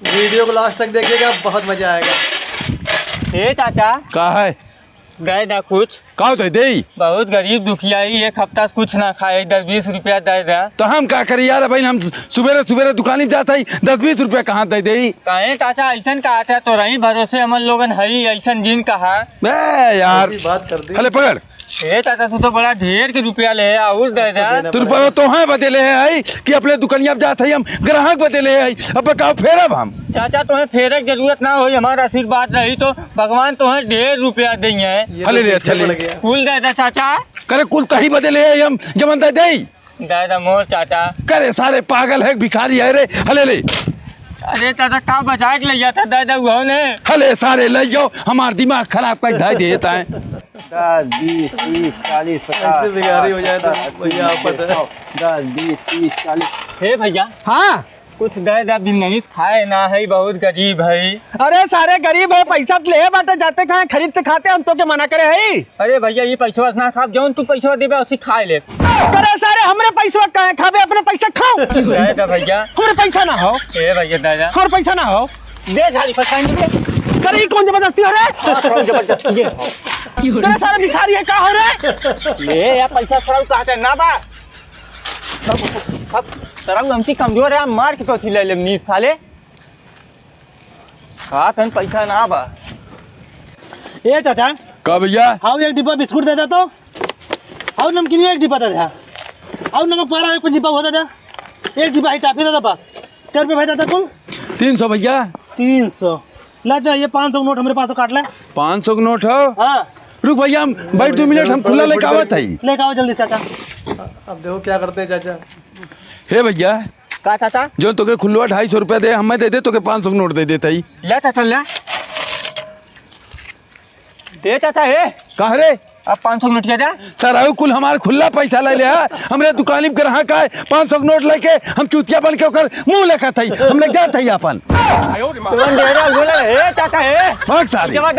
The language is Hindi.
वीडियो को लास्ट तक देखिएगा, बहुत मजा आएगा। ए चाचा का है गए ना कुछ का होते दे बहुत गरीब दुखियाई एक हफ्ता से कुछ ना खाए 10-20 रुपया दे दे। तो हम का करी यार भाई, हम सुबेरे सुबेरे दुकान जाते ही 10-20 रुपया कहाँ दे दे। कहे चाचा ऐसा कहा था तो रही भरोसे हमन लोगन हई ऐसा जिन कहा यार बात कर दी। हले पकड़ ए चाचा तू तो बड़ा ढेर के रुपया ले और दे दे। तू रुपया तो है बदले है कि अपने दुकानिया जाते ही हम ग्राहक बदले है। अब बताओ फेर अब हम चाचा तुम्हें फेरे की जरूरत ना हो, हमारा आशीर्वाद रही तो भगवान तुम्हें 1.5 रुपया देंगे। हले ले अच्छा ले कुल दे दे चाचा। करे कुल तही बदले है हम जमन दे दे दे मोर चाचा। करे सारे पागल है भिखारी है रे। हले ले अरे चाचा का बचा के ले जाता दे दे ने। हले सारे ले जाओ, हमार दिमाग खराब कर ढाई देता है। 10, 20, 30, 40, 50 ऐसे बिगाड़ी हो जाए तो भैया आपस है। 10, 20, 30, 40। हे भैया हाँ कुछ दे दे, बिन नहीं खाए ना है, बहुत गरीब है। अरे सारे गरीब है, पैसा तो ले बाटे, जाते कहाँ खरीदते खाते हम तो के मना करे है। अरे भैया ये पैसा ना खा, जौन तू पैसा देबे उसी खाए ले। करे सारे हमरे पैसा कहाँ खावे, अपने पैसा खाओ। दे दे भैया। हमरे पैसा ना हो, ए भैया दे दे। हमारे पैसा ना हो। दे झाड़ी पैसा दे। करे ये कौन जबरदस्ती हो रे? जबरदस्ती ये करे सारे भिखारी है, का हो रे? ले या पैसा सराउ काटे ना बा। अब सराउ हमसी कमजोर है, मार के तो थी ले ले नीस साले। का तन पैसा ना बा। ए चाचा का भैया हाउ एक डिब्बा बिस्कुट दे दे तो, हाउ नमकीन एक डिब्बा दे दे, हाउ नमक पारा एक डिब्बा होता था, एक डिब्बा ही टाफी दे दे बस। क्या रुपये भेजा था कुल? 300 भैया। 300 ला जा, ये 500 नोट हमारे पास काट ले। 500 का नोट हो। हाँ रुक भैया हम बैठ 2 मिनट, हम खुला लेके आवत है। लेके आओ जल्दी चाचा। अब देखो क्या करते हैं चाचा। हे भैया का चाचा जो तोके खुलवा 250 रुपया दे, हमें दे दे तोके 500 का नोट दे देता ही। ले चाचा ले दे चाचा। हे कहा रे अब 500 मिनट के दे। सर आओ कुल हमारे खुला पैसा ले ले। हमरे दुकानी में ग्राहक आए 500 का नोट लेके, हम चूतिया बन के ओकर मुंह लेखा थी, हम लग जाते ही अपन। तुम दे रहे हो बोले हे चाचा हे भाग सारे। जवाब